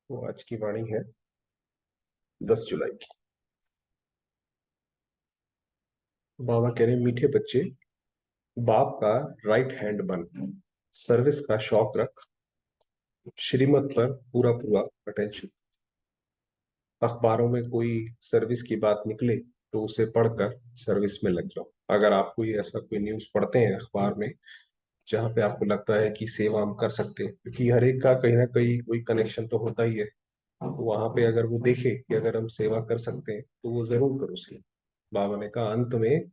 तो आज की वाणी है 10 जुलाई की। बाबा कह रहे मीठे बच्चे, बाप का राइट हैंड बन, सर्विस का शौक रख, श्रीमत पर पूरा पूरा अटेंशन। अखबारों में कोई सर्विस की बात निकले तो उसे पढ़कर सर्विस में लग जाओ। अगर आप कोई ऐसा कोई न्यूज़ पढ़ते हैं अखबार में जहाँ पे आपको लगता है कि सेवा हम कर सकते हैं, क्योंकि हर एक का कहीं ना कहीं कोई कनेक्शन तो होता ही है, तो वहां पे अगर वो देखे कि अगर हम सेवा कर सकते हैं तो वो जरूर करो उसकी। बाबा ने कहा अंत में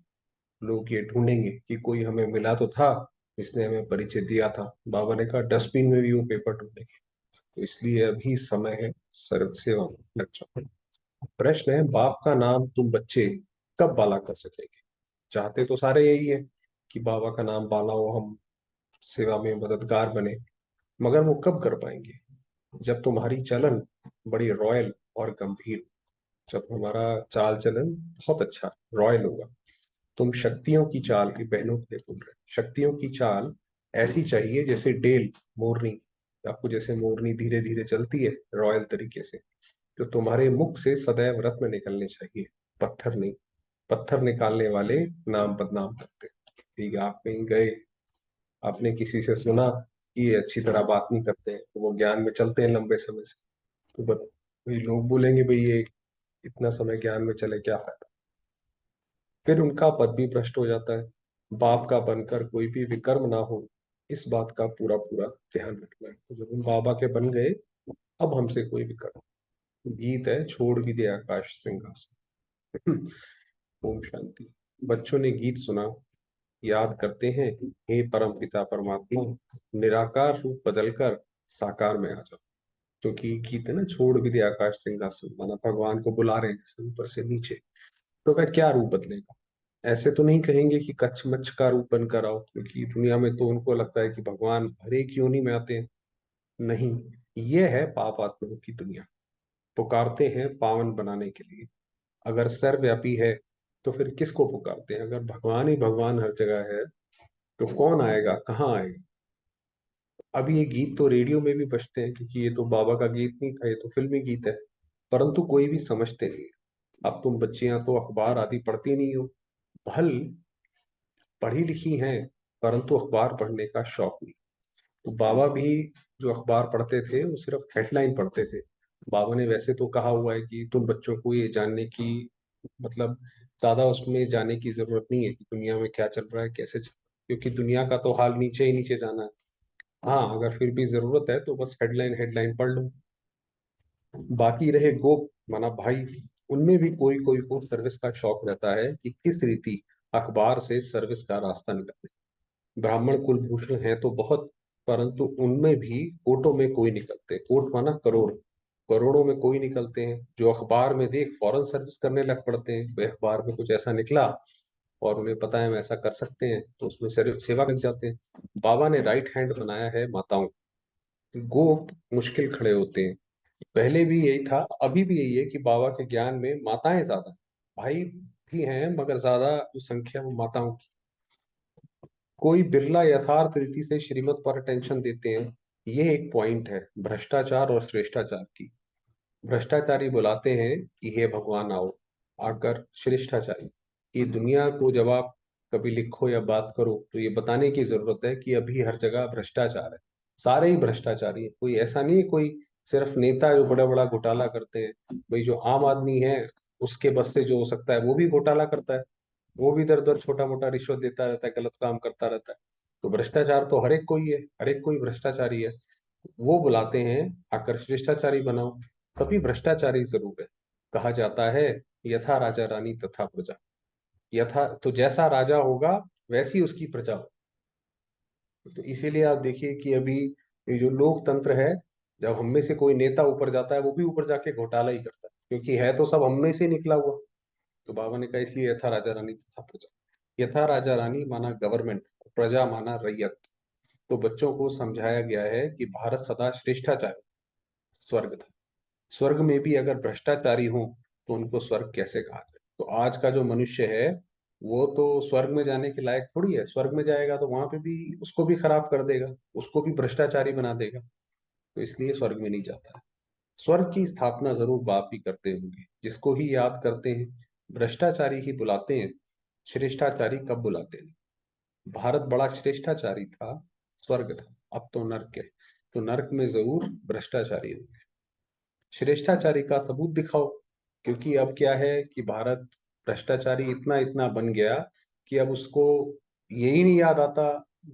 लोग ये ढूंढेंगे कि कोई हमें मिला तो था, इसने हमें परिचय दिया था। बाबा ने कहा डस्टबिन में भी वो पेपर ढूंढेंगे। तो इसलिए अभी समय है सर्व सेवा में लग जाओ। प्रश्न है, बाप का नाम तुम बच्चे कब बाला कर सकेंगे? चाहते तो सारे यही है कि बाबा का नाम बाला हो, हम सेवा में मददगार बने, मगर वो कब कर पाएंगे? जब तुम्हारी चलन बड़ी रॉयल और गंभीर, जब हमारा चाल चलन बहुत अच्छा रॉयल होगा। तुम शक्तियों की चाल की बहनों के लिए बोल रहे हैं। शक्तियों की चाल ऐसी चाहिए जैसे डेल मोरनी, आपको जैसे मोरनी धीरे धीरे चलती है रॉयल तरीके से। तो तुम्हारे मुख से सदैव रत्न निकलने चाहिए, पत्थर नहीं। पत्थर निकालने वाले नाम बदनाम करते हैं। ठीक है, आप कहीं गए, आपने किसी से सुना कि ये अच्छी तरह बात नहीं करते हैं, तो वो ज्ञान में चलते हैं लंबे समय से, तो भाई लोग बोलेंगे भाई ये इतना समय ज्ञान में चले क्या फायदा। फिर उनका पद भी भ्रष्ट हो जाता है। बाप का बनकर कोई भी विकर्म ना हो, इस बात का पूरा पूरा ध्यान रखना है। तो जब हम बाबा के बन गए, अब हमसे कोई विकर्म। गीत है, छोड़ भी दे आकाश सिंहासन। ओम शांति। बच्चों ने गीत सुना, याद करते हैं, हे परम पिता परमात्मा, निराकार रूप बदलकर साकार में आ जाओ। क्योंकि गीत है ना, छोड़ भी दे आकाश सिंहासन, माना भगवान को बुला रहे हैं जैसे ऊपर से नीचे। तो वह क्या रूप बदलेगा? ऐसे तो नहीं कहेंगे कि कच्छ मच्छ का रूप बनकर आओ, क्योंकि दुनिया में तो उनको लगता है कि भगवान हर एक योनि में आते हैं। नहीं, ये है पाप आत्माओं की दुनिया। पुकारते हैं पावन बनाने के लिए। अगर सर्वव्यापी है तो फिर किसको पुकारते हैं? अगर भगवान ही भगवान हर जगह है तो कौन आएगा, कहाँ आएगा? अब ये गीत तो रेडियो में भी बजते हैं, क्योंकि ये तो बाबा का गीत नहीं था, ये तो फिल्मी गीत है। परंतु कोई भी समझते नहीं है। अब तुम बच्चियां तो अखबार आदि पढ़ती नहीं हो, भल पढ़ी लिखी हैं, परंतु अखबार पढ़ने का शौक नहीं। तो बाबा भी जो अखबार पढ़ते थे वो सिर्फ हेडलाइन पढ़ते थे। बाबा ने वैसे तो कहा हुआ है कि तुम बच्चों को ये जानने की, मतलब ज्यादा उसमें जाने की जरूरत नहीं है कि दुनिया में क्या चल रहा है, कैसे क्योंकि दुनिया का तो हाल नीचे ही नीचे जाना है। हाँ, अगर फिर भी जरूरत है तो बस हेडलाइन हेडलाइन पढ़ लो। बाकी रहे गोप, माना भाई, उनमें भी कोई कोई को सर्विस का शौक रहता है कि किस रीति अखबार से सर्विस का रास्ता निकाले। ब्राह्मण कुलभूषण है तो बहुत, परंतु उनमें भी कोटों में कोई निकलते, कोट माना करोड़, करोड़ों में कोई निकलते हैं जो अखबार में देख फौरन सर्विस करने लग पड़ते हैं। वे अखबार में कुछ ऐसा निकला और उन्हें पता है हम ऐसा कर सकते हैं, तो उसमें सेवा लग जाते हैं। बाबा ने राइट हैंड बनाया है माताओं। गोप मुश्किल खड़े होते हैं। पहले भी यही था, अभी भी यही है कि बाबा के ज्ञान में माताएं ज्यादा, भाई भी हैं मगर ज्यादा जो संख्या वो माताओं की। कोई बिरला यथार्थ रीति से श्रीमत पर अटेंशन देते हैं। ये एक पॉइंट है भ्रष्टाचार और श्रेष्ठाचार की। भ्रष्टाचारी बुलाते हैं कि हे भगवान आओ, आकर श्रेष्ठाचारी। ये दुनिया को जब आप कभी लिखो या बात करो तो ये बताने की जरूरत है कि अभी हर जगह भ्रष्टाचार है। सारे ही भ्रष्टाचारी है, कोई ऐसा नहीं है कोई सिर्फ नेता जो बड़ा बड़ा घोटाला करते हैं। भाई जो आम आदमी है, उसके बस से जो हो सकता है वो भी घोटाला करता है। वो भी इधर उधर छोटा मोटा रिश्वत देता रहता है, गलत काम करता रहता है। तो भ्रष्टाचार तो हर एक कोई है, हर एक कोई भ्रष्टाचारी है। वो बुलाते हैं, आकर शिष्टाचारी बनाओ। तभी भ्रष्टाचारी जरूर है। कहा जाता है, यथा राजा रानी तथा प्रजा। यथा तो जैसा राजा होगा वैसी उसकी प्रजा हो। तो इसीलिए आप देखिए कि अभी ये जो लोकतंत्र है, जब हम में से कोई नेता ऊपर जाता है वो भी ऊपर जाके घोटाला ही करता है, क्योंकि है तो सब हम में से निकला हुआ। तो बाबा ने कहा इसलिए यथा राजा रानी तथा प्रजा। यथा राजा रानी माना गवर्नमेंट, प्रजा माना रैयत। तो बच्चों को समझाया गया है कि भारत सदा श्रेष्ठाचारी स्वर्ग था। स्वर्ग में भी अगर भ्रष्टाचारी हो तो उनको स्वर्ग कैसे कहा जाए? तो आज का जो मनुष्य है वो तो स्वर्ग में जाने के लायक थोड़ी है। स्वर्ग में जाएगा तो वहां पे भी उसको भी खराब कर देगा, उसको भी भ्रष्टाचारी बना देगा। तो इसलिए स्वर्ग में नहीं जाता है। स्वर्ग की स्थापना जरूर बाप ही करते होंगे, जिसको ही याद करते हैं भ्रष्टाचारी ही बुलाते हैं, श्रेष्ठाचारी कब बुलाते हैं। भारत बड़ा श्रेष्ठाचारी था, स्वर्ग था, अब तो नर्क है, तो नर्क में जरूर भ्रष्टाचारी होंगे। श्रेष्ठाचारी का सबूत दिखाओ, क्योंकि अब क्या है कि भारत भ्रष्टाचारी इतना इतना बन गया कि अब उसको यही नहीं याद आता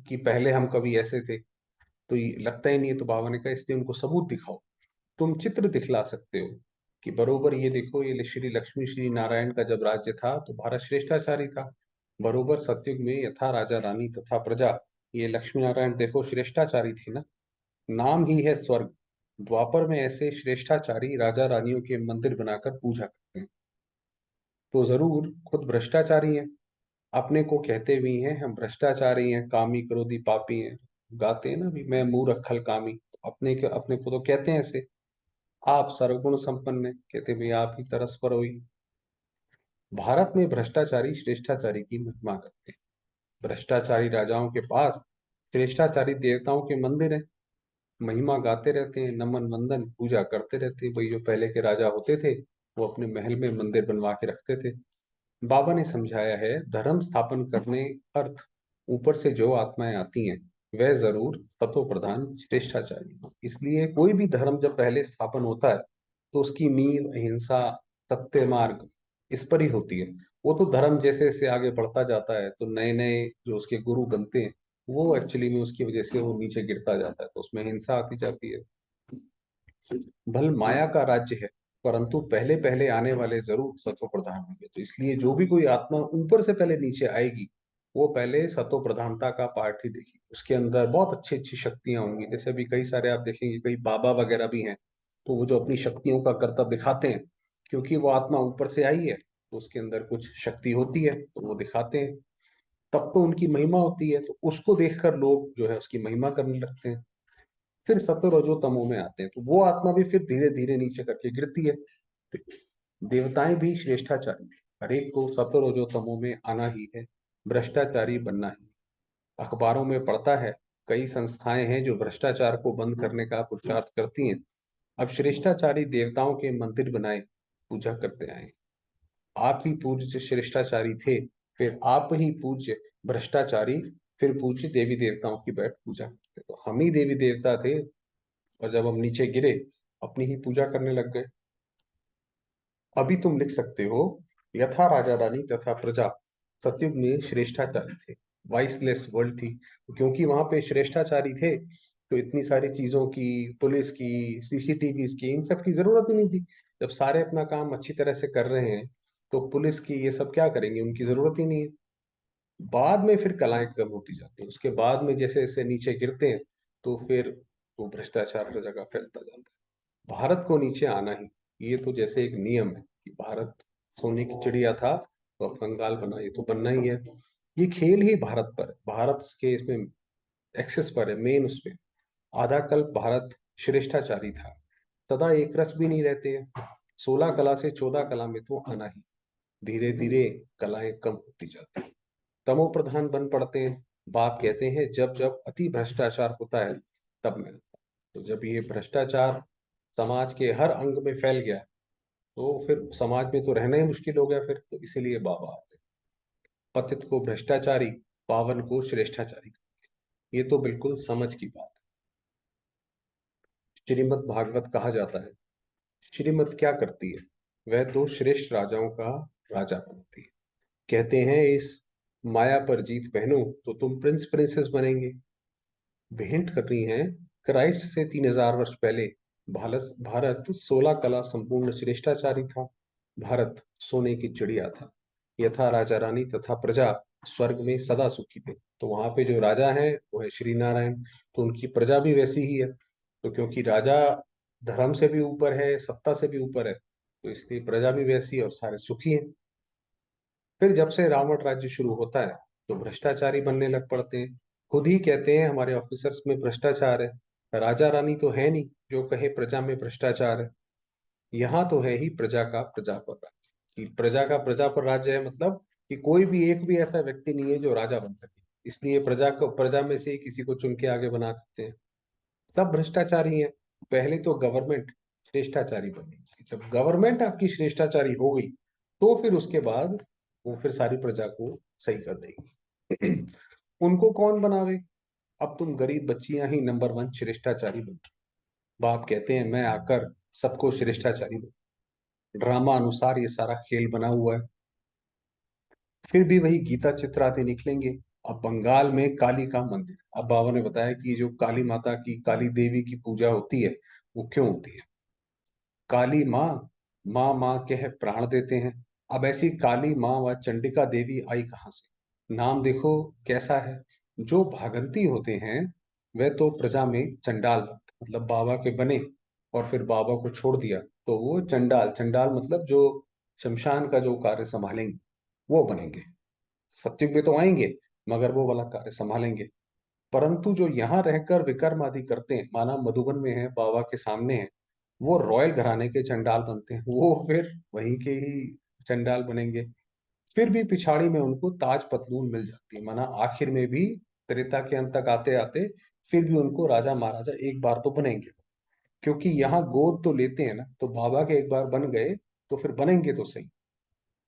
कि पहले हम कभी ऐसे थे। तो ये लगता ही नहीं है, तो बाबा ने कहा इसलिए उनको सबूत दिखाओ। तुम चित्र दिखला सकते हो कि बरोबर ये देखो, ये श्री लक्ष्मी श्री नारायण का जब राज्य था तो भारत श्रेष्ठाचारी था। बरोबर सतयुग में यथा राजा रानी तथा प्रजा, ये लक्ष्मी नारायण देखो श्रेष्ठाचारी थी ना, नाम ही है स्वर्ग। द्वापर में ऐसे श्रेष्ठाचारी राजा रानियों के मंदिर बनाकर पूजा करते हैं, तो जरूर खुद भ्रष्टाचारी हैं। अपने को कहते भी हैं हम भ्रष्टाचारी हैं, कामी क्रोधी पापी हैं। गाते हैं ना भी, मैं मूर्ख खल कामी, अपने को तो कहते हैं ऐसे। आप सर्वगुण संपन्न है, कहते भी आप ही तरस पर हुई। भारत में भ्रष्टाचारी श्रेष्ठाचारी की महिमा करते हैं। भ्रष्टाचारी राजाओं के पास श्रेष्ठाचारी देवताओं के मंदिर है, महिमा गाते रहते हैं, नमन वंदन पूजा करते रहते हैं। वही जो पहले के राजा होते थे, वो अपने महल में मंदिर बनवा के रखते थे। बाबा ने समझाया है धर्म स्थापन करने अर्थ ऊपर से जो आत्माएं आती हैं वह जरूर तत्व प्रधान श्रेष्ठाचारी हो। इसलिए कोई भी धर्म जब पहले स्थापन होता है तो उसकी नींव अहिंसा, सत्य मार्ग, इस पर ही होती है। वो तो धर्म जैसे जैसे आगे बढ़ता जाता है तो नए नए जो उसके गुरु बनते हैं, वो एक्चुअली में उसकी वजह से वो नीचे गिरता जाता है, तो उसमें हिंसा आती जाती है। भल माया का राज्य है, परंतु पहले पहले आने वाले जरूर सत्व प्रधान होंगे। तो इसलिए जो भी कोई आत्मा ऊपर से पहले नीचे आएगी, वो पहले सत्व प्रधानता का पार्ट ही देखेगी। उसके अंदर बहुत अच्छी अच्छी शक्तियां होंगी। जैसे अभी कई सारे आप देखेंगे, कई बाबा वगैरह भी हैं, तो वो जो अपनी शक्तियों का करतब दिखाते हैं, क्योंकि वो आत्मा ऊपर से आई है तो उसके अंदर कुछ शक्ति होती है, तो वो दिखाते हैं। तब तो उनकी महिमा होती है, तो उसको देखकर लोग जो है उसकी महिमा करने लगते हैं। फिर सत्व रजो तमो में आते हैं, तो वो आत्मा भी फिर धीरे धीरे नीचे करके गिरती है। तो देवताएं भी श्रेष्ठाचारी थे, हरेक को सत्व रजो तमो में आना ही है, भ्रष्टाचारी बनना ही। अखबारों में पढ़ता है, कई संस्थाएं हैं जो भ्रष्टाचार को बंद करने का पुरुषार्थ करती हैं। अब श्रेष्ठाचारी देवताओं के मंदिर बनाए पूजा करते आए। आप ही पूज्य श्रेष्ठाचारी थे, फिर आप ही पूज्य भ्रष्टाचारी, फिर पूज्य देवी देवताओं की बैठ पूजा करते। तो हम ही देवी देवता थे, और जब हम नीचे गिरे अपनी ही पूजा करने लग गए। अभी तुम लिख सकते हो, यथा राजा रानी तथा प्रजा, सतयुग में श्रेष्ठाचारी थे, वाइसलेस वर्ल्ड थी। क्योंकि वहां पे श्रेष्ठाचारी थे तो इतनी सारी चीजों की, पुलिस की, सीसीटीवी की, इन सब की जरूरत ही नहीं थी। जब सारे अपना काम अच्छी तरह से कर रहे हैं तो पुलिस की ये सब क्या करेंगे, उनकी जरूरत ही नहीं है। बाद में फिर कलाएं कम होती जाती हैं, उसके बाद में जैसे जैसे नीचे गिरते हैं तो फिर वो भ्रष्टाचार हर जगह फैलता जाता है। भारत को नीचे आना ही, ये तो जैसे एक नियम है कि भारत सोने की चिड़िया था तो अब कंगाल बना, ये तो बनना ही है। ये खेल ही भारत पर है, भारत के इसमें एक्सेस पर है, मेन उस पे। आधा कल्प भारत श्रेष्ठाचारी था, सदा एक रस भी नहीं रहते हैं। 16 कला से 14 कला में तो आना ही, धीरे धीरे कलाएं कम होती जाती हैं, तमो प्रधान बन पड़ते हैं। बाप कहते हैं जब जब अति भ्रष्टाचार होता है तब मैं, तो जब ये भ्रष्टाचार समाज के हर अंग में फैल गया तो फिर समाज में तो रहना ही मुश्किल हो गया। फिर तो इसीलिए बाबा आते हैं, पतित को भ्रष्टाचारी, पावन को श्रेष्ठाचारी। ये तो बिल्कुल समझ की बात है। श्रीमद् भागवत कहा जाता है, श्रीमद् क्या करती है, वह तो श्रेष्ठ राजाओं का राजा बनती है। कहते हैं इस माया पर जीत पहनो तो तुम प्रिंस प्रिंसेस बनेंगे। भेंट करनी है क्राइस्ट से 3000 वर्ष पहले। भारत भारत 16 कला संपूर्ण श्रेष्ठाचारी था, भारत सोने की चिड़िया था। यथा राजा रानी तथा प्रजा स्वर्ग में सदा सुखी थे। तो वहां पे जो राजा है वो है श्री नारायण, तो उनकी प्रजा भी वैसी ही है। तो क्योंकि राजा धर्म से भी ऊपर है, सत्ता से भी ऊपर है, तो इसलिए प्रजा भी वैसी है और सारे सुखी हैं। फिर जब से रावण राज्य शुरू होता है तो भ्रष्टाचारी बनने लग पड़ते हैं। खुद ही कहते हैं हमारे ऑफिसर्स में भ्रष्टाचार है, राजा रानी तो है नहीं जो कहे प्रजा में भ्रष्टाचार है। यहाँ तो है ही प्रजा का प्रजा पर राज्य, कि प्रजा का प्रजा पर राज्य है, मतलब कि कोई भी एक भी ऐसा व्यक्ति नहीं है जो राजा बन सके, इसलिए प्रजा को, प्रजा में से ही किसी को चुन के आगे बना देते हैं। सब भ्रष्टाचारी हैं। पहले तो गवर्नमेंट श्रेष्ठाचारी बनेंगे। जब गवर्नमेंट आपकी श्रेष्ठाचारी हो गई तो फिर उसके बाद वो फिर सारी प्रजा को सही कर देगी। उनको कौन बनावे? अब तुम गरीब बच्चियां ही नंबर वन श्रेष्ठाचारी बन रही। बाप कहते हैं मैं आकर सबको श्रेष्ठाचारी बन। ड्रामा अनुसार ये सारा खेल बना हुआ है। फिर भी वही गीता चित्र आदि निकलेंगे। अब बंगाल में काली का मंदिर, अब बाबा ने बताया कि जो काली माता की, काली देवी की पूजा होती है वो क्यों होती है। काली माँ, माँ माँ कह प्राण देते हैं। अब ऐसी काली माँ व चंडिका देवी आई कहाँ से? नाम देखो कैसा है। जो भागंती होते हैं वह तो प्रजा में चंडाल बनते, मतलब बाबा के बने और फिर बाबा को छोड़ दिया तो वो चंडाल, चंडाल मतलब जो शमशान का जो कार्य संभालेंगे वो बनेंगे। सत्युग में तो आएंगे मगर वो वाला कार्य संभालेंगे। परंतु जो यहाँ रहकर विकर्म आदि करते हैं, माना मधुबन में है, बाबा के सामने है, वो रॉयल घराने के चंडाल बनते हैं, वो फिर वहीं के ही चंडाल बनेंगे। फिर भी पिछाड़ी में उनको ताज पतलून मिल जाती है, माना आखिर में भी त्रेता के अंत तक आते आते फिर भी उनको राजा महाराजा एक बार तो बनेंगे। क्योंकि यहाँ गोद तो लेते हैं ना, तो बाबा के एक बार बन गए तो फिर बनेंगे तो सही।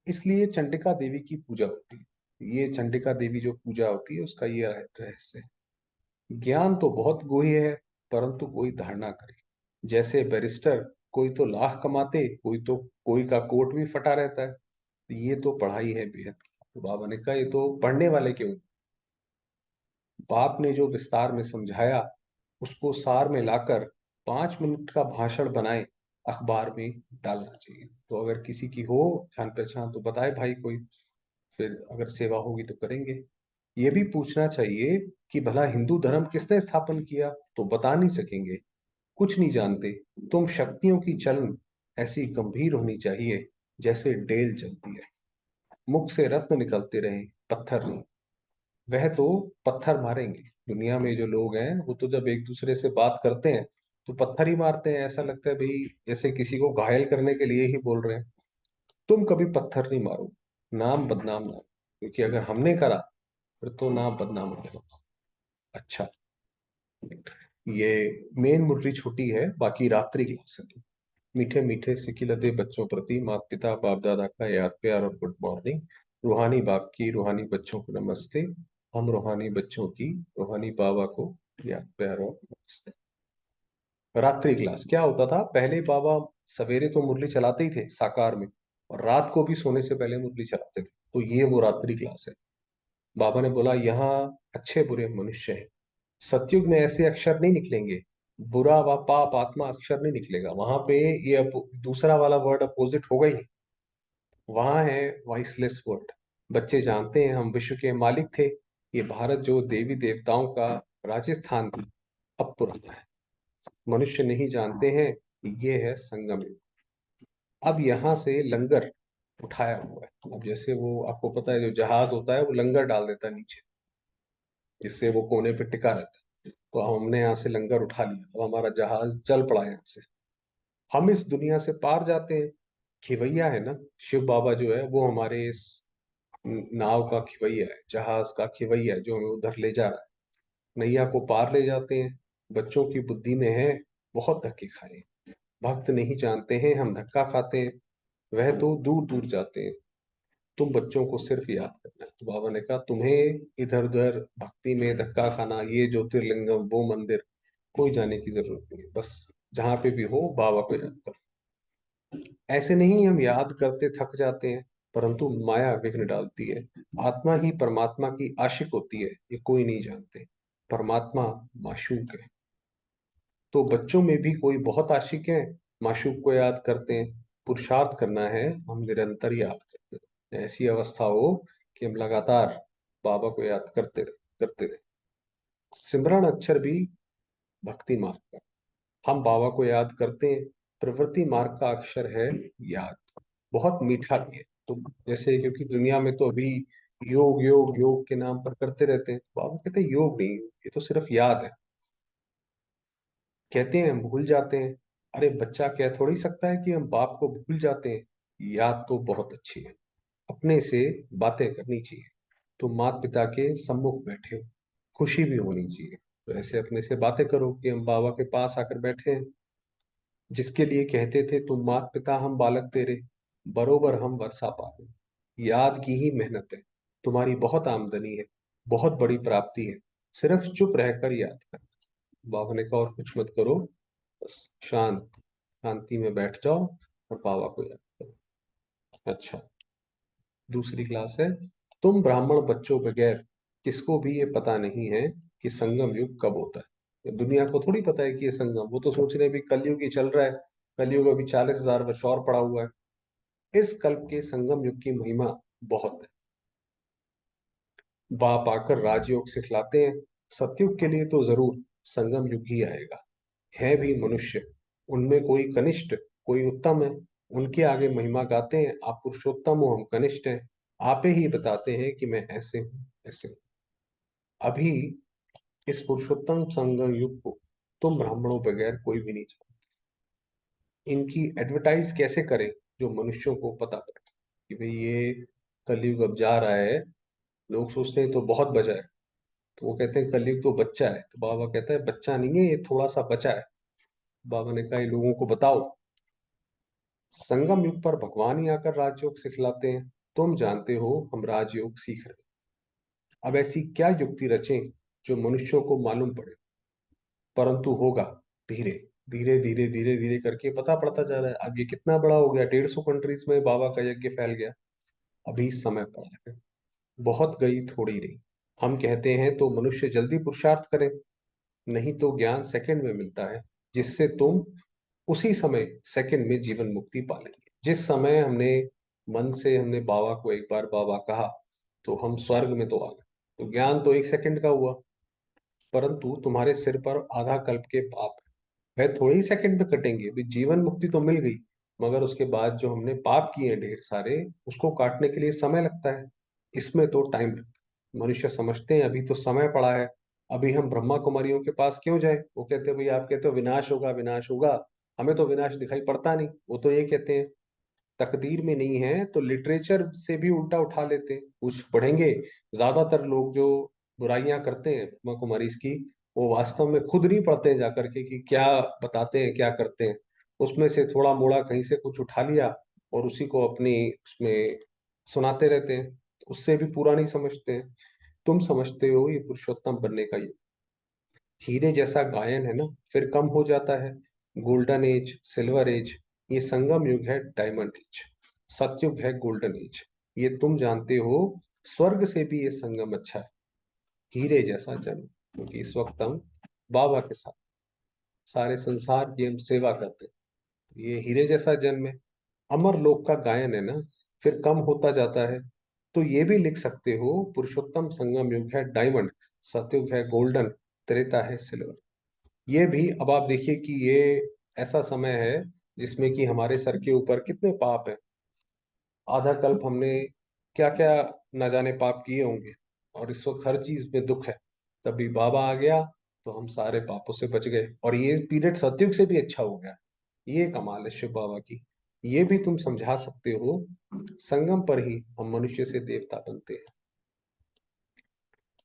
इसलिए चंडिका देवी की पूजा होती है। ये चंडिका देवी जो पूजा होती है उसका ये रहस्य है। ज्ञान तो बहुत गुह्य है परंतु कोई धारणा करे। जैसे बैरिस्टर कोई तो लाख कमाते, कोई का कोट भी फटा रहता है। तो ये तो पढ़ाई है बेहद। तो बाबा ने कहा ये तो पढ़ने वाले के ऊपर। बाप ने जो विस्तार में समझाया उसको सार में लाकर 5 मिनट का भाषण बनाए अखबार में डालना चाहिए। तो अगर किसी की हो जान पहचान तो बताए भाई कोई, फिर अगर सेवा होगी तो करेंगे। ये भी पूछना चाहिए कि भला हिंदू धर्म किसने स्थापन किया? तो बता नहीं सकेंगे, कुछ नहीं जानते। तुम शक्तियों की चलन ऐसी गंभीर होनी चाहिए जैसे डेल चलती है। मुख से रत्न निकलते रहे, पत्थर नहीं। वह तो पत्थर मारेंगे। दुनिया में जो लोग हैं वो तो जब एक दूसरे से बात करते हैं तो पत्थर ही मारते हैं। ऐसा लगता है भाई जैसे किसी को घायल करने के लिए ही बोल रहे हैं। तुम कभी पत्थर नहीं मारो, नाम बदनाम ना हो। क्योंकि अगर हमने करा फिर तो नाम बदनाम हो जाएगा। अच्छा, ये मेन मुरली छोटी है, बाकी रात्रि क्लास है। मीठे मीठे सिकिलते बच्चों प्रति माता पिता बाप दादा का याद प्यार और गुड मॉर्निंग। रूहानी बाप की रूहानी बच्चों को नमस्ते। हम रूहानी बच्चों की रूहानी बाबा को याद प्यार और नमस्ते। रात्रि क्लास क्या होता था पहले? बाबा सवेरे तो मुरली चलाते ही थे साकार में, और रात को भी सोने से पहले मुरली चलाते थे। तो ये वो रात्रि क्लास है। बाबा ने बोला यहाँ अच्छे बुरे मनुष्य हैं। सतयुग में ऐसे अक्षर नहीं निकलेंगे, बुरा व पाप आत्मा अक्षर नहीं निकलेगा वहां पे। ये दूसरा वाला वर्ड अपोजिट होगा ही नहीं। वहां है वॉइसलेस वर्ड। बच्चे जानते हैं हम विश्व के मालिक थे। ये भारत जो देवी देवताओं का राजस्थान थी, अब पुराना है। मनुष्य नहीं जानते हैं ये है संगम युग। अब यहाँ से लंगर उठाया हुआ है। अब जैसे वो आपको पता है जो जहाज होता है वो लंगर डाल देता है नीचे, जिससे वो कोने पे टिका रहता है। तो हमने यहाँ से लंगर उठा लिया, अब हमारा जहाज चल पड़ा यहाँ से। हम इस दुनिया से पार जाते हैं। खिवैया है ना, शिव बाबा जो है वो हमारे इस नाव का खिवैया है, जहाज का खिवैया है जो हमें उधर ले जा रहा है। नैया को पार ले जाते हैं। बच्चों की बुद्धि में है बहुत धक्के खाए। भक्त नहीं जानते हैं हम धक्का खाते हैं, वह तो दूर दूर जाते हैं। तुम बच्चों को सिर्फ याद करना है। तो बाबा ने कहा तुम्हें इधर उधर भक्ति में धक्का खाना, ये ज्योतिर्लिंगम वो मंदिर, कोई जाने की जरूरत नहीं है। बस जहां पे भी हो बाबा को याद करो। ऐसे नहीं हम याद करते थक जाते हैं, परंतु माया विघ्न डालती है। आत्मा ही परमात्मा की आशिक होती है, ये कोई नहीं जानते। परमात्मा माशूक है। तो बच्चों में भी कोई बहुत आशिक है, माशूक को याद करते हैं। पुरुषार्थ करना है, हम निरंतर याद करते हैं। ऐसी अवस्था हो कि हम लगातार बाबा को याद करते रहे। सिमरन अक्षर भी भक्ति मार्ग का, हम बाबा को याद करते हैं। प्रवृत्ति मार्ग का अक्षर है याद, बहुत मीठा भी है। तो जैसे क्योंकि दुनिया में तो अभी योग योग योग के नाम पर करते रहते हैं, तो बाबा कहते हैं योग नहीं, ये तो सिर्फ याद है। कहते हैं हम भूल जाते हैं। अरे बच्चा कह थोड़ी सकता है कि हम बाप को भूल जाते हैं। याद तो बहुत अच्छी है, अपने से बातें करनी चाहिए। तो माता पिता के सम्मुख बैठे हो, खुशी भी होनी चाहिए। तो ऐसे अपने से बातें करो कि हम बाबा के पास आकर बैठे हैं। जिसके लिए कहते थे तुम मात पिता हम बालक तेरे, बरोबर हम वर्षा पावे। याद की ही मेहनत है, तुम्हारी बहुत आमदनी है, बहुत बड़ी प्राप्ति है, सिर्फ चुप रहकर याद कर। बाबा ने कहा और कुछ मत करो, बस शांति में बैठ जाओ और बाबा को याद करो। अच्छा, दूसरी क्लास है, तुम ब्राह्मण बच्चों बगैर किसको भी ये पता नहीं है कि संगम युग कब होता है। दुनिया को थोड़ी पता है कि ये संगम, वो तो सोच रहे हैं भी कलयुग ही चल रहा है, कलयुग अभी 40,000 वर्ष और पड़ा हुआ है। इस कल्प के संगम युग की महिमा बहुत है। बाप आकर राजयोग सिखलाते हैं। सतयुग के लिए तो जरूर संगम युग ही आएगा। है भी मनुष्य, उनमें कोई कनिष्ठ, कोई उत्तम है। उनके आगे महिमा गाते हैं, आप पुरुषोत्तम हो, हम कनिष्ठ हैं। आपे ही बताते हैं कि मैं ऐसे हूँ, ऐसे हूँ। अभी इस पुरुषोत्तम संगम युग को तुम ब्राह्मणों बगैर कोई भी नहीं जानता। इनकी एडवर्टाइज कैसे करें जो मनुष्यों को पता पड़े कि भाई ये कलयुग अब जा रहा है। लोग सोचते हैं तो बहुत बचा है, तो वो कहते हैं कलयुग तो बच्चा है, तो बाबा कहता है बच्चा नहीं है, ये थोड़ा सा बचा है। बाबा ने कहा ये लोगों को बताओ। संगम युग पर भगवान ही आकर राजयोग सिखलाते हैं। तुम जानते हो हम राजयोग सीख रहे हैं। अब ऐसी क्या युक्ति रचें जो मनुष्यों को मालूम पड़े, परंतु होगा धीरे धीरे धीरे धीरे धीरे करके पता पड़ता जा रहा है। अब ये कितना बड़ा हो गया, 150 कंट्रीज में बाबा का यज्ञ फैल गया। अभी समय पड़ा है, बहुत गई थोड़ी रही। हम कहते हैं तो मनुष्य जल्दी पुरुषार्थ करे, नहीं तो ज्ञान सेकंड में मिलता है, जिससे तुम उसी समय सेकंड में जीवन मुक्ति पा लेंगे। जिस समय हमने बाबा को एक बार बाबा कहा, तो हम स्वर्ग में तो आ गए। तो ज्ञान तो एक सेकंड का हुआ, परंतु तुम्हारे सिर पर आधा कल्प के पाप है, वह थोड़े ही सेकंड में कटेंगे। भी जीवन मुक्ति तो मिल गई, मगर उसके बाद जो हमने पाप किए हैं ढेर सारे, उसको काटने के लिए समय लगता है। इसमें तो टाइम लगता है। मनुष्य समझते हैं अभी तो समय पड़ा है, अभी हम ब्रह्मा कुमारियों के पास क्यों जाए। वो कहते हैं भाई आप कहते हो विनाश होगा विनाश होगा, हमें तो विनाश दिखाई पड़ता नहीं। वो तो ये कहते हैं तकदीर में नहीं है, तो लिटरेचर से भी उल्टा उठा लेते हैं। कुछ पढ़ेंगे, ज्यादातर लोग जो बुराइयां करते हैं ब्रह्मा कुमारी की, वो वास्तव में खुद नहीं पढ़ते हैं जाकर के कि क्या बताते हैं क्या करते हैं। उसमें से थोड़ा मोड़ा कहीं से कुछ उठा लिया और उसी को अपनी उसमें सुनाते रहते हैं, उससे भी पूरा नहीं समझते हैं। तुम समझते हो ये पुरुषोत्तम बनने का युग हीरे जैसा गायन है ना, फिर कम हो जाता है। गोल्डन एज, सिल्वर एज, ये संगम युग है डायमंड एज। सतयुग है गोल्डन एज, ये तुम जानते हो। स्वर्ग से भी ये संगम अच्छा है। हीरे जैसा जन्म, क्योंकि इस वक्त हम बाबा के साथ सारे संसार की हम सेवा करते हैं। ये हीरे जैसा जन्म है। अमर लोक का गायन है ना, फिर कम होता जाता है। तो ये भी लिख सकते हो, पुरुषोत्तम संगम युग है डायमंड, सतयुग है गोल्डन, त्रेता है सिल्वर। ये भी अब आप देखिए कि ये ऐसा समय है जिसमें कि हमारे सर के ऊपर कितने पाप है। आधा कल्प हमने क्या क्या न जाने पाप किए होंगे, और इस वक्त हर चीज में दुख है। तभी बाबा आ गया तो हम सारे पापों से बच गए, और ये पीरियड सतयुग से भी अच्छा हो गया। ये कमाल है शिव बाबा की। ये भी तुम समझा सकते हो, संगम पर ही हम मनुष्य से देवता बनते हैं।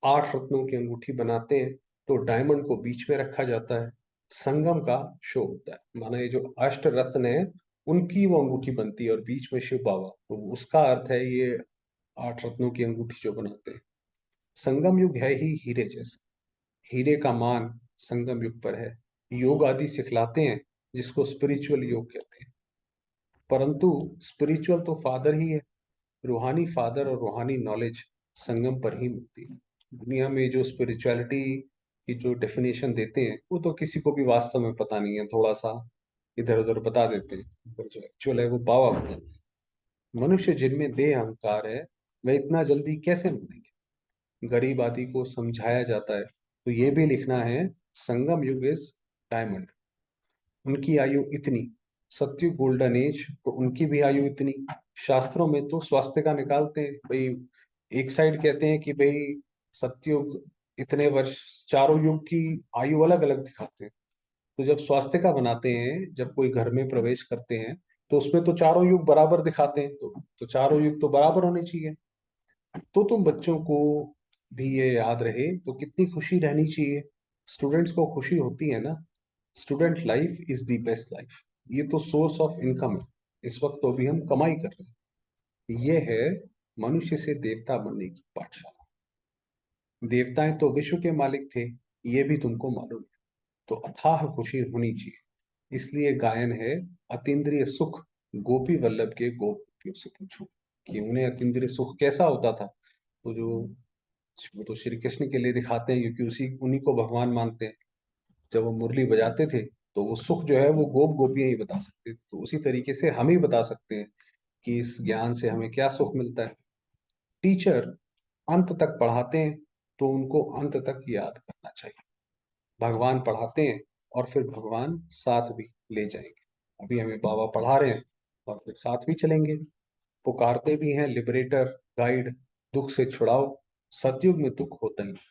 8 रत्नों की अंगूठी बनाते हैं, तो डायमंड को बीच में रखा जाता है। संगम का शो होता है, माना ये जो अष्ट रत्न है उनकी वो अंगूठी बनती है और बीच में शिव बाबा, तो उसका अर्थ है ये 8 रत्नों की अंगूठी जो बनाते हैं। संगम युग है ही हीरे जैसा, हीरे का मान संगम युग पर है। योग आदि सिखलाते हैं, जिसको स्पिरिचुअल योग कहते हैं। परंतु स्पिरिचुअल तो फादर ही है, रूहानी फादर और रूहानी नॉलेज संगम पर ही मिलती है। दुनिया में जो स्पिरिचुअलिटी की जो डेफिनेशन देते हैं, वो तो किसी को भी वास्तव में पता नहीं है, थोड़ा सा इधर उधर बता देते हैं, पर जो एक्चुअल है वो बाबा बताते हैं। मनुष्य जिनमें देह अहंकार है, वह इतना जल्दी कैसे मानेंगे। गरीब आदि को समझाया जाता है, तो ये भी लिखना है संगम युग इज डायमंड, उनकी आयु इतनी। सत्युग गोल्डन एज, तो उनकी भी आयु इतनी। शास्त्रों में तो स्वास्थ्य का निकालते हैं भाई, एक साइड कहते हैं कि भाई सत्युग इतने वर्ष, चारों युग की आयु अलग अलग दिखाते हैं। तो जब स्वास्थ्य का बनाते हैं, जब कोई घर में प्रवेश करते हैं, तो उसमें तो चारों युग बराबर दिखाते हैं, तो चारों युग तो बराबर होने चाहिए। तो तुम बच्चों को भी ये याद रहे तो कितनी खुशी रहनी चाहिए। स्टूडेंट्स को खुशी होती है ना, student life is the best life. ये तो सोर्स ऑफ इनकम है, इस वक्त तो अभी हम कमाई कर रहे हैं। ये है मनुष्य से देवता बनने की पाठशाला। देवताएं तो विश्व के मालिक थे, ये भी तुमको मालूम है, तो अथाह खुशी होनी चाहिए। इसलिए गायन है, अतीन्द्रिय सुख गोपी वल्लभ के गोपियों से पूछो कि उन्हें अतीन्द्रिय सुख कैसा होता था। तो जो वो तो श्री कृष्ण के लिए दिखाते हैं, क्योंकि उसी उन्हीं को भगवान मानते हैं। जब वो मुरली बजाते थे तो वो सुख जो है वो गोप गोपियां ही बता सकते थे, तो उसी तरीके से हम ही बता सकते हैं कि इस ज्ञान से हमें क्या सुख मिलता है। टीचर अंत तक पढ़ाते हैं तो उनको अंत तक याद करना चाहिए। भगवान पढ़ाते हैं और फिर भगवान साथ भी ले जाएंगे। अभी हमें बाबा पढ़ा रहे हैं और फिर साथ भी चलेंगे। पुकारते भी हैं, लिबरेटर, गाइड, दुख से छुड़ाओ, सतयुग में दुख होता ही नहीं।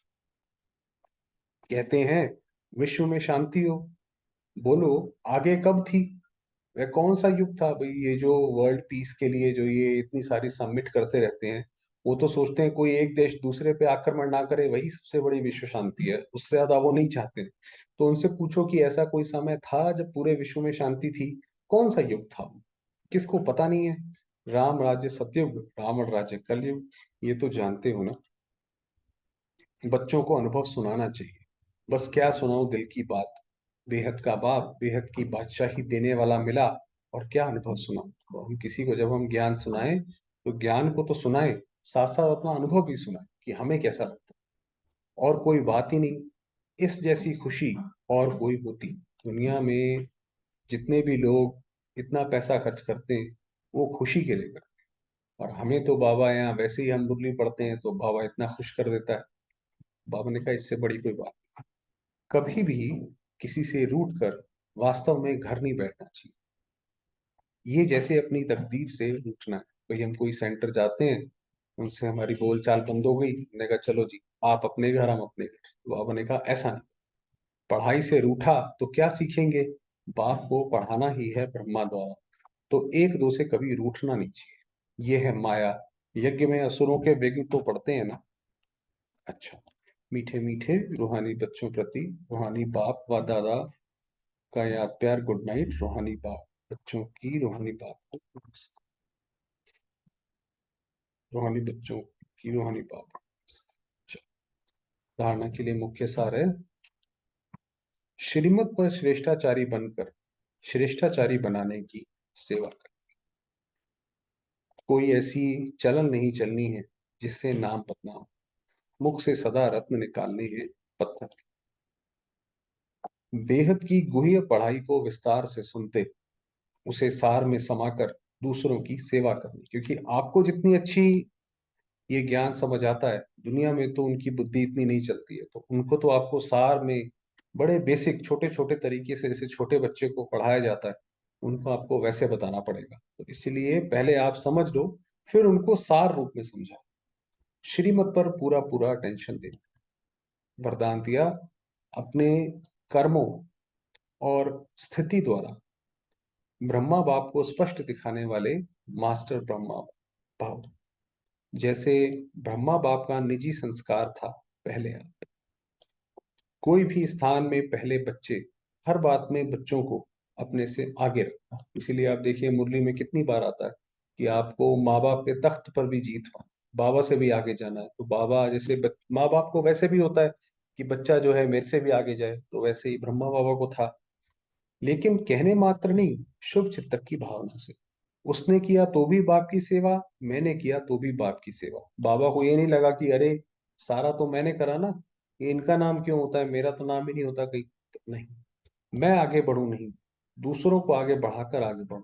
कहते हैं विश्व में शांति हो, बोलो आगे कब थी। वह कौन सा युग था भाई, ये जो वर्ल्ड पीस के लिए जो ये इतनी सारी सबमिट करते रहते हैं। वो तो सोचते हैं कोई एक देश दूसरे पे आक्रमण ना करे, वही सबसे बड़ी विश्व शांति है, उससे ज्यादा वो नहीं चाहते। तो उनसे पूछो कि ऐसा कोई समय था जब पूरे विश्व में शांति थी, कौन सा युग था वो? किसको पता नहीं है। राम राज्य सतयुग, रावण राज्य कलयुग, ये तो जानते हो ना। बच्चों को अनुभव सुनाना चाहिए, बस क्या सुनाऊं दिल की बात। बेहद का बाप बेहद की बादशाही देने वाला मिला, और क्या अनुभव सुनाऊं। तो हम किसी को जब हम ज्ञान सुनाएं तो ज्ञान को तो सुनाएं, साथ साथ अपना अनुभव भी सुनाएं कि हमें कैसा लगता है। और कोई बात ही नहीं, इस जैसी खुशी और कोई होती दुनिया में। जितने भी लोग इतना पैसा खर्च करते हैं वो खुशी के लिए करते हैं, और हमें तो बाबा यहाँ वैसे ही हम मुरली पढ़ते हैं तो बाबा इतना खुश कर देता है। बाबा ने कहा इससे बड़ी कोई बात, कभी भी किसी से रूठ कर वास्तव में घर नहीं बैठना चाहिए। ये जैसे अपनी तकदीर से रूठना है। भाई हम कोई सेंटर जाते हैं, उनसे हमारी बोलचाल बंद हो गई, मैंने कहा चलो जी आप अपने घर हम अपने घर। तो बाबा ने कहा ऐसा नहीं, पढ़ाई से रूठा तो क्या सीखेंगे। बाप को पढ़ाना ही है ब्रह्मा द्वारा, तो एक दो से कभी रूठना नहीं चाहिए। ये है माया। यज्ञ में असुरों के विघ्न तो पड़ते हैं ना। अच्छा, मीठे मीठे रूहानी बच्चों प्रति रूहानी बाप व दादा का याद प्यार, गुड नाइट। रूहानी बाप बच्चों की रूहानी बाप को नमस्ते। रूहानी बच्चों की रूहानी बाप को नमस्ते। अच्छा, धारणा के लिए मुख्य सार है, श्रीमत पर श्रेष्ठाचारी बनकर श्रेष्ठाचारी बनाने की सेवा कर। कोई ऐसी चलन नहीं चलनी है जिससे नाम बदनाम। मुख से सदा रत्न निकालने हैं पत्थर। बेहद की गुह्य पढ़ाई को विस्तार से सुनते, उसे सार में समाकर दूसरों की सेवा करनी। क्योंकि आपको जितनी अच्छी ये ज्ञान समझ आता है, दुनिया में तो उनकी बुद्धि इतनी नहीं चलती है, तो उनको तो आपको सार में बड़े बेसिक छोटे छोटे तरीके से, जैसे छोटे बच्चे को पढ़ाया जाता है, उनको आपको वैसे बताना पड़ेगा। तो इसलिए पहले आप समझ लो, फिर उनको सार रूप में समझाओ। श्रीमत पर पूरा पूरा अटेंशन दे। वरदान दिया, अपने कर्मों और स्थिति द्वारा ब्रह्मा बाप को स्पष्ट दिखाने वाले मास्टर ब्रह्मा भाव। जैसे ब्रह्मा बाप का निजी संस्कार था, पहले आप कोई भी स्थान में पहले बच्चे, हर बात में बच्चों को अपने से आगे रखना। इसीलिए आप देखिए मुरली में कितनी बार आता है कि आपको माँ बाप के तख्त पर भी जीत पाना, बाबा से भी आगे जाना है। तो बाबा जैसे माँ बाप को वैसे भी होता है कि बच्चा जो है मेरे से भी आगे जाए, तो वैसे ही ब्रह्मा बाबा को था। लेकिन कहने मात्र नहीं, शुभ चिंतक की भावना से। उसने किया तो भी बाप की सेवा, मैंने किया तो भी बाप की सेवा। बाबा को ये नहीं लगा कि अरे सारा तो मैंने करा ना, ये इनका नाम क्यों होता है, मेरा तो नाम ही नहीं होता कहीं। तो नहीं, मैं आगे बढ़ूं नहीं, दूसरों को आगे बढ़ाकर आगे बढ़ूं।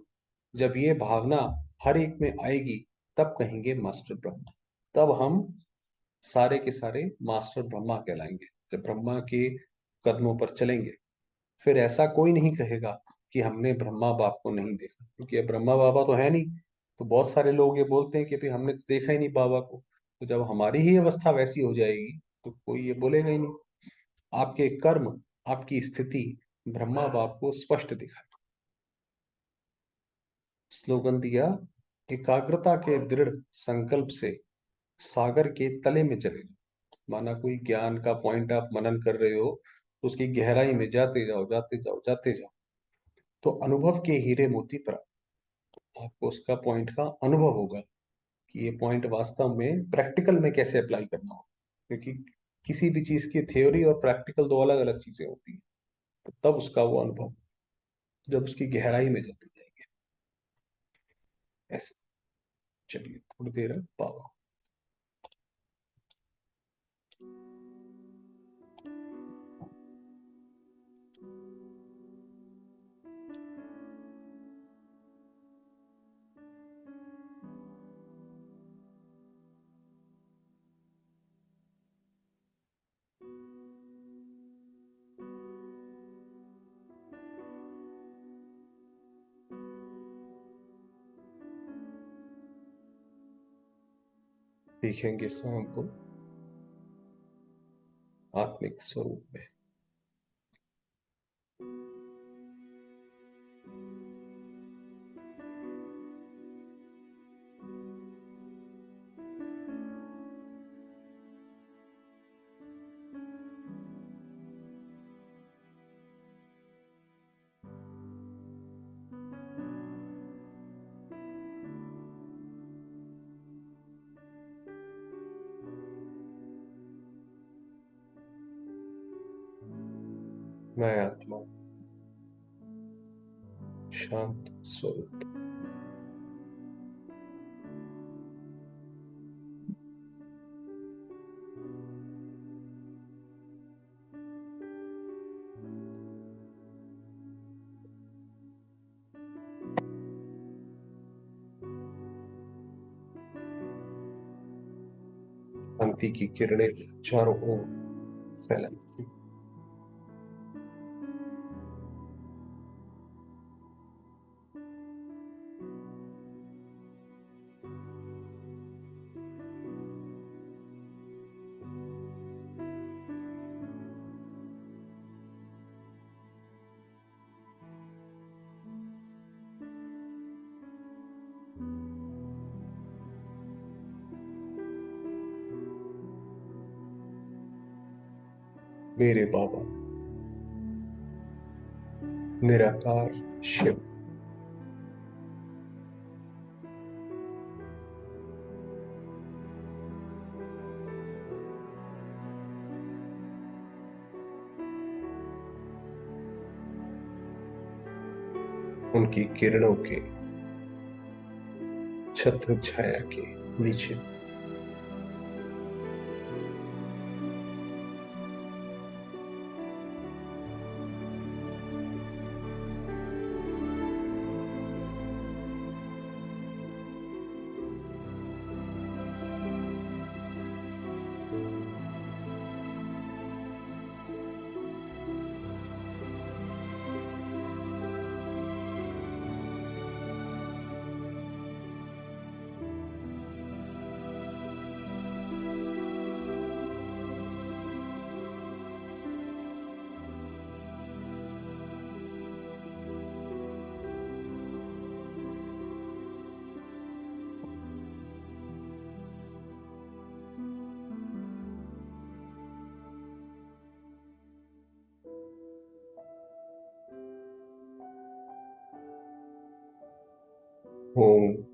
जब ये भावना हर एक में आएगी, तब कहेंगे मास्टर ब्रह्मा। तब हम सारे के सारे मास्टर ब्रह्मा कहलाएंगे। जब ब्रह्मा के कदमों पर चलेंगे, फिर ऐसा कोई नहीं कहेगा कि हमने ब्रह्मा बाप को नहीं देखा, क्योंकि अब ब्रह्मा बाबा तो है नहीं। तो बहुत सारे लोग ये बोलते हैं कि भाई हमने तो देखा ही नहीं बाबा को। तो जब हमारी ही अवस्था वैसी हो जाएगी तो कोई ये बोलेगा ही नहीं। आपके कर्म, आपकी स्थिति ब्रह्मा बाप को स्पष्ट दिखाए। स्लोगन दिया, एकाग्रता के दृढ़ संकल्प से सागर के तले में चले जाओ। माना कोई ज्ञान का पॉइंट आप मनन कर रहे हो, तो उसकी गहराई में जाते जाओ जाते जाओ जाते जाओ। तो अनुभव के हीरे मोती पर आपको उसका पॉइंट का अनुभव होगा कि ये पॉइंट वास्तव में प्रैक्टिकल में कैसे अप्लाई करना हो, क्योंकि किसी भी चीज की थ्योरी और प्रैक्टिकल दो अलग अलग चीजें होती हैं। तो तब उसका वो अनुभव, जब उसकी गहराई में जाते जाएंगे। ऐसे चलिए थोड़ी देर है पावा। देखेंगे स्वयं को आत्मिक स्वरूप में। मैं आत्मा शांत स्वरूप। शांति की किरणें चारों ओर फैलाई। मेरे बाबा निराकार शिव, उनकी किरणों के छत्र छाया के नीचे ओम